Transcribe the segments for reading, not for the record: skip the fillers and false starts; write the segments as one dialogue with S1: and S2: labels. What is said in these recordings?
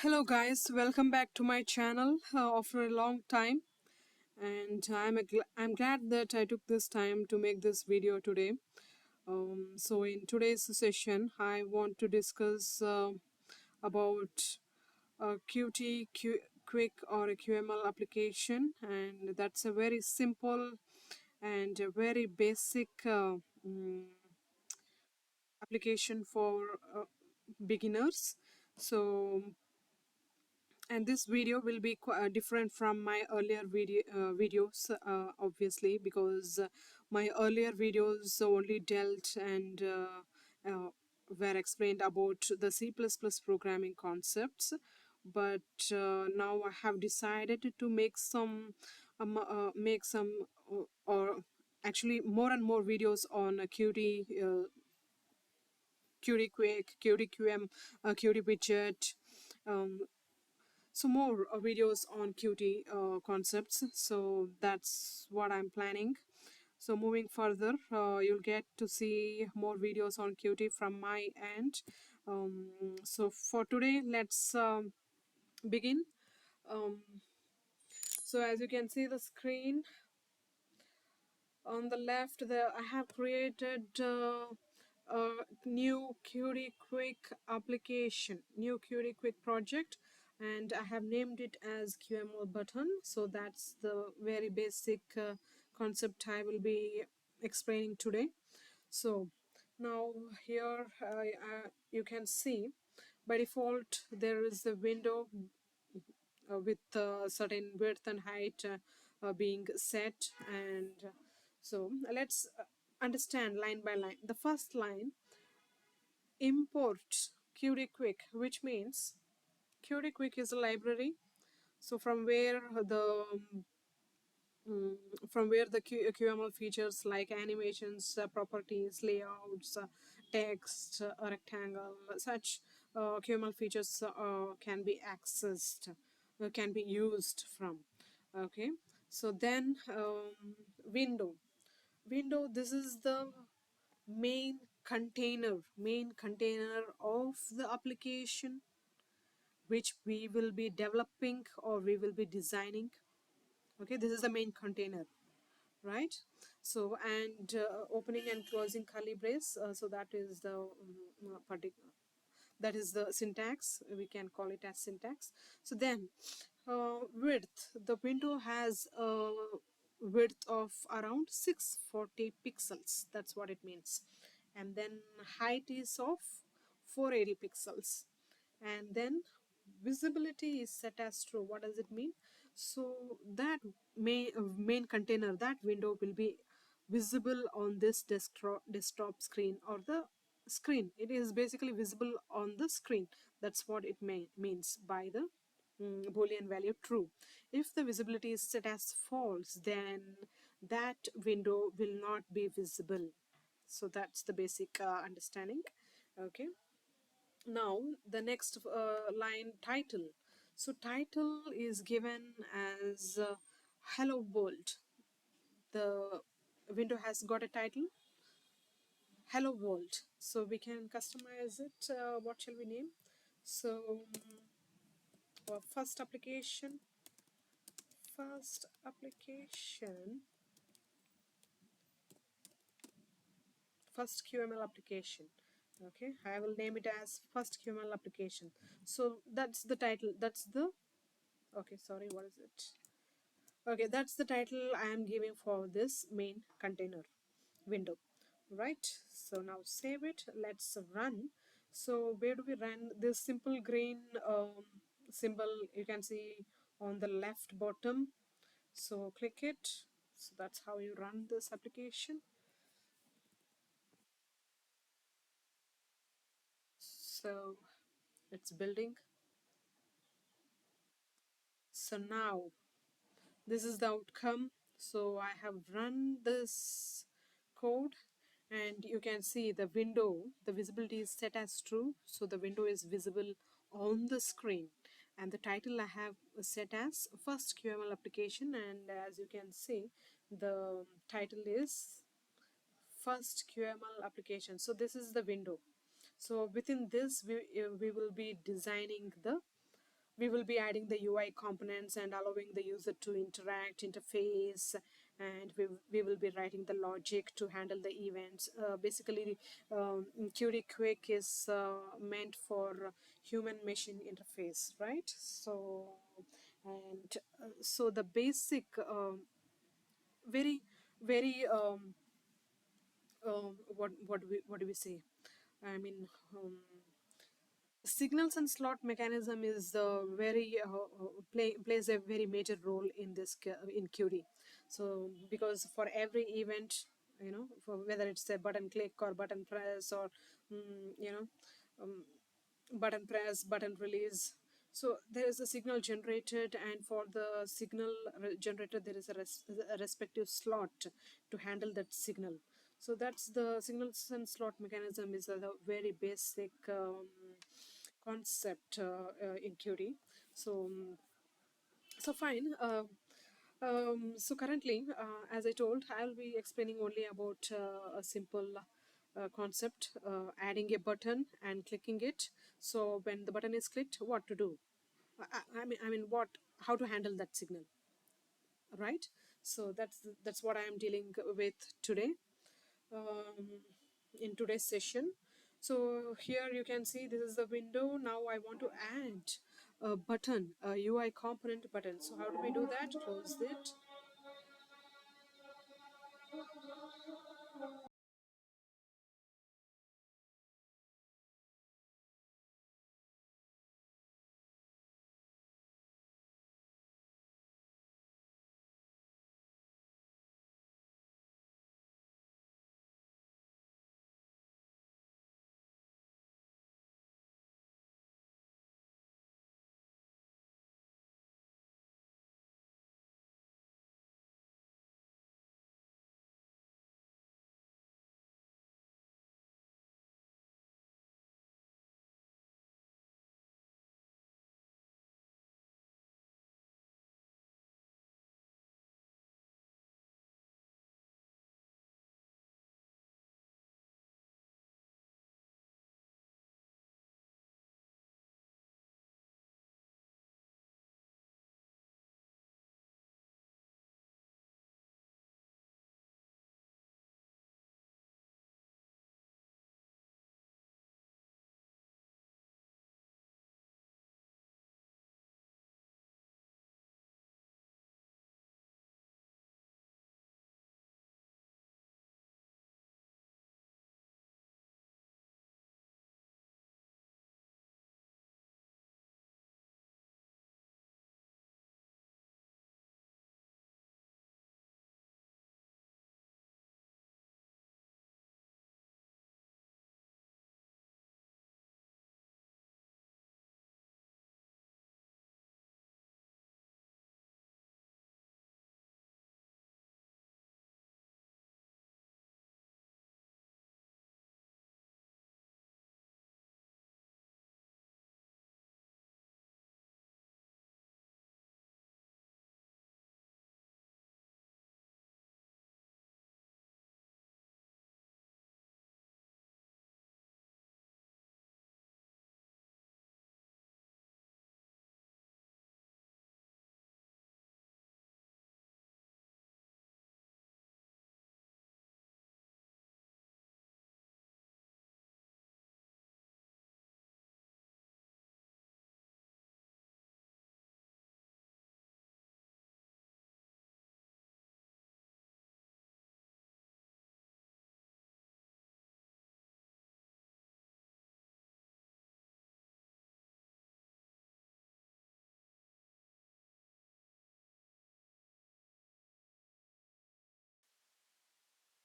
S1: Hello guys, welcome back to my channel after a long time, and I'm glad that I took this time to make this video today. So in today's session I want to discuss about a quick or a QML application, and that's a very simple and a very basic application for beginners. So and this video will be different from my earlier videos, obviously, because my earlier videos only dealt and uh, were explained about the C++ programming concepts, but now I have decided to make some or actually more and more videos on Qt Quick, Qt QM, Qt Widget, um, so more videos on Qt concepts. So that's what I'm planning. So moving further, you'll get to see more videos on Qt from my end. So for today, let's begin. So as you can see the screen on the left there, I have created a new Qt Quick application, new Qt Quick project, and I have named it as Qml Button. So that's the very basic concept I will be explaining today. So now here you can see by default there is a window with certain width and height being set, and so let's understand line by line. The first line, import Qt Quick, which means Qt Quick is a library. So from where the QML features like animations, properties, layouts, text, rectangle, such QML features can be accessed, can be used from. Okay, so then window, this is the main container of the application which we will be developing or we will be designing. Okay, this is the main container, right? So and opening and closing curly brace, so that is the particular, that is the syntax, we can call it as syntax. So then width, the window has a width of around 640 pixels, that's what it means, and then height is of 480 pixels, and then visibility is set as true. What does it mean? So that main container, that window will be visible on this desktop screen, or the screen, it is basically visible on the screen. That's what it means by the boolean value true. If the visibility is set as false, then that window will not be visible. So that's the basic understanding. Okay, now the next line, title. So title is given as hello world. The window has got a title, hello world, so we can customize it. What shall we name? So our first application, first QML application. Okay, I will name it as first QML application. So that's the title, that's the, okay, sorry, what is it? Okay, that's the title I am giving for this main container window, right? So now save it, let's run. So where do we run? This simple green symbol you can see on the left bottom, so click it. So that's how you run this application. So it's building. So now this is the outcome. So I have run this code, and you can see the window, the visibility is set as true, so the window is visible on the screen, and the title I have set as first QML application, and as you can see the title is first QML application. So this is the window. So within this we will be designing the we will be adding the UI components and allowing the user to interact, interface, and we will be writing the logic to handle the events. Basically, Qt Quick is meant for human machine interface, right? So, and so the basic, very, very, what do we say? I mean, signals and slot mechanism is very plays a very major role in this in Qt. So because for every event, for whether it's a button click or button press or um, button press, button release, so there is a signal generated, and for the signal generated there is a respective slot to handle that signal. So that's the signals and slot mechanism is a very basic concept in Qt. So, so fine. So currently, as I told, I'll be explaining only about a simple concept, adding a button and clicking it. So when the button is clicked, what to do? I mean, how to handle that signal, right? So that's what I am dealing with today, in today's session. So here you can see this is the window. Now I want to add a button, a UI component button. So how do we do that? Close it.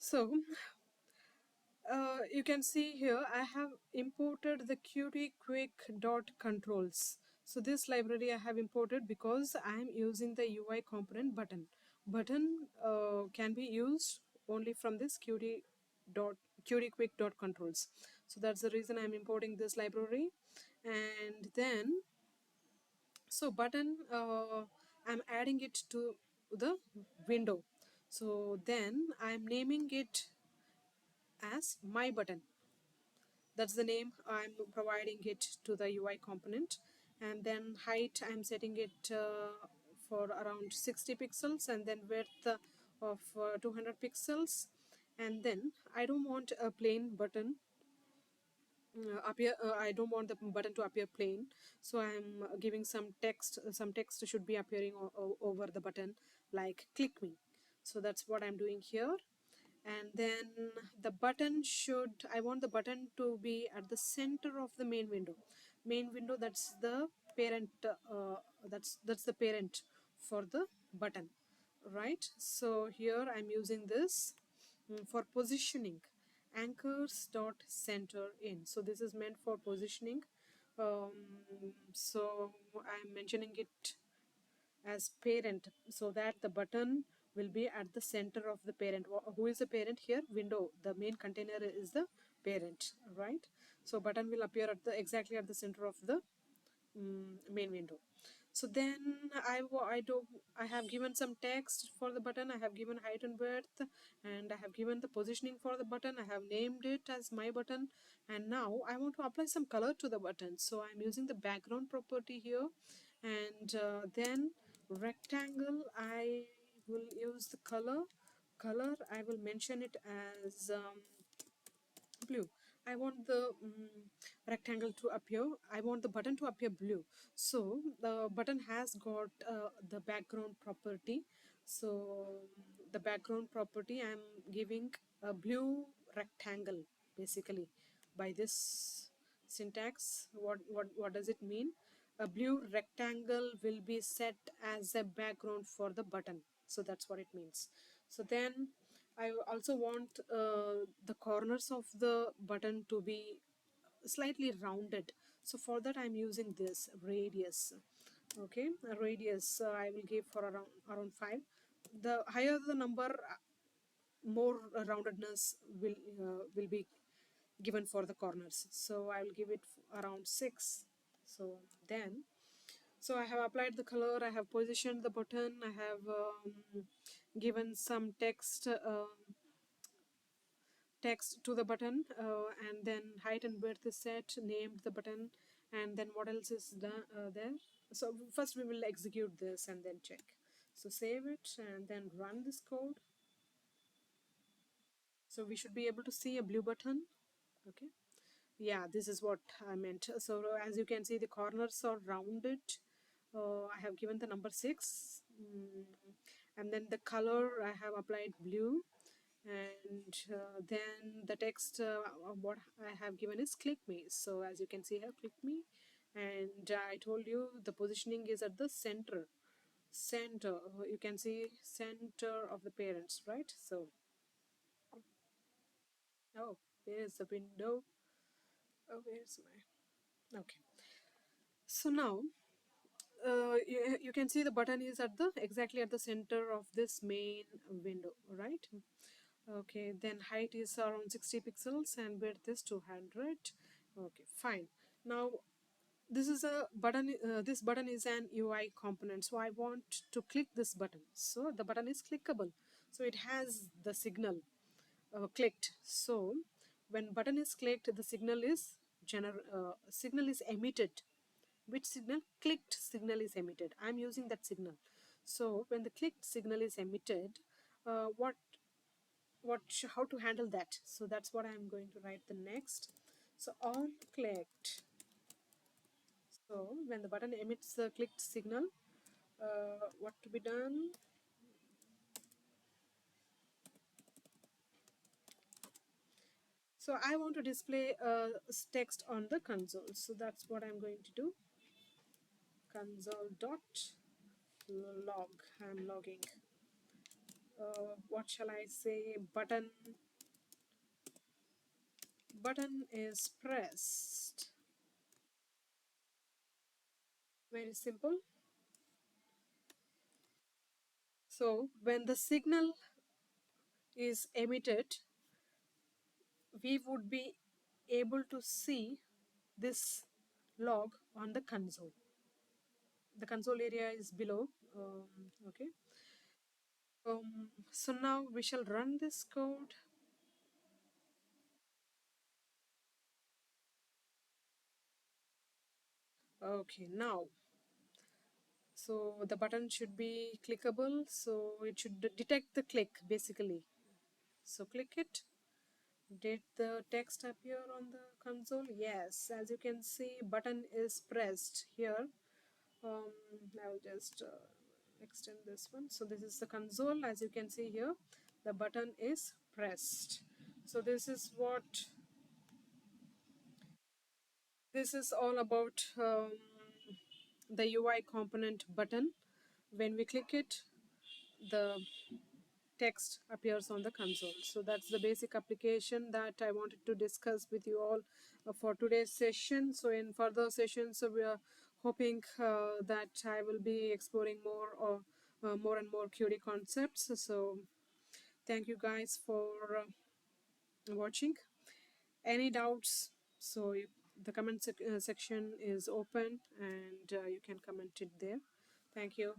S1: So you can see here I have imported the Qt Quick dot controls. So this library I have imported because I am using the UI component button. Button can be used only from this Qt Quick dot controls. So that's the reason I'm importing this library. And then, so button, I'm adding it to the window. So then I'm naming it as my button. That's the name I'm providing it to the UI component. and then height I'm setting it for around 60 pixels, and then width of 200 pixels. And then I don't want a plain button appear. I don't want the button to appear plain, so I'm giving some text. Some text should be appearing over the button, like click me. So that's what I'm doing here. And then the button should, I want the button to be at the center of the main window. That's the parent, that's the parent for the button, right? So here I'm using this for positioning, anchors dot center in. So this is meant for positioning. So I'm mentioning it as parent, so that the button will be at the center of the parent. Who is the parent here? Window. The main container is the parent, right? So button will appear at the exactly at the center of the main window. So then I have given some text for the button. I have given height and width, and I have given the positioning for the button. I have named it as my button, and now I want to apply some color to the button. So I'm using the background property here, and then rectangle, I will use the color. I will mention it as blue. I want the rectangle to appear, I want the button to appear blue. So the button has got the background property. So the background property, I'm giving a blue rectangle, basically. By this syntax, what does it mean? A blue rectangle will be set as a background for the button. So that's what it means. So then I also want the corners of the button to be slightly rounded. So for that I'm using this radius. Okay, a radius I will give for around 5. The higher the number, more roundedness will be given for the corners. So I will give it around 6. So then, so I have applied the color, I have positioned the button, I have given some text to the button, and then height and width is set, named the button, and then what else is done there. So first we will execute this and then check. So save it and then run this code. So we should be able to see a blue button. Okay, yeah, this is what I meant. So as you can see, the corners are rounded. I have given the number 6, and then the color I have applied blue, and then the text, what I have given is click me. So as you can see here, click me, and I told you the positioning is at the center. You can see center of the parents, right? So, oh, there's the window. Oh, where's my, okay. So now you can see the button is at the exactly at the center of this main window, right? Okay, then height is around 60 pixels and width is 200. Okay, fine. Now this is a button, this button is an UI component, so I want to click this button. So the button is clickable, so it has the signal clicked. So when button is clicked, the signal is emitted. Which signal? Clicked signal is emitted. I'm using that signal. So when the clicked signal is emitted, uh, what how to handle that? So that's what I'm going to write the next. So on clicked, so when the button emits the clicked signal, what to be done? So I want to display text on the console. So that's what I'm going to do. Console dot log. I'm logging. What shall I say? Button is pressed. Very simple. So when the signal is emitted, we would be able to see this log on the console. The console area is below. Okay. So now we shall run this code. Okay, now, so the button should be clickable, so it should detect the click basically. So click it. Did the text appear on the console? Yes, as you can see, button is pressed here. I will just extend this one. So this is the console. As you can see here, the button is pressed. So this is all about the UI component button. When we click it, the text appears on the console. So that's the basic application that I wanted to discuss with you all for today's session. So in further sessions, so we are hoping that I will be exploring more and more Qt concepts. So thank you guys for watching. Any doubts? So the comment section is open, and you can comment it there. Thank you.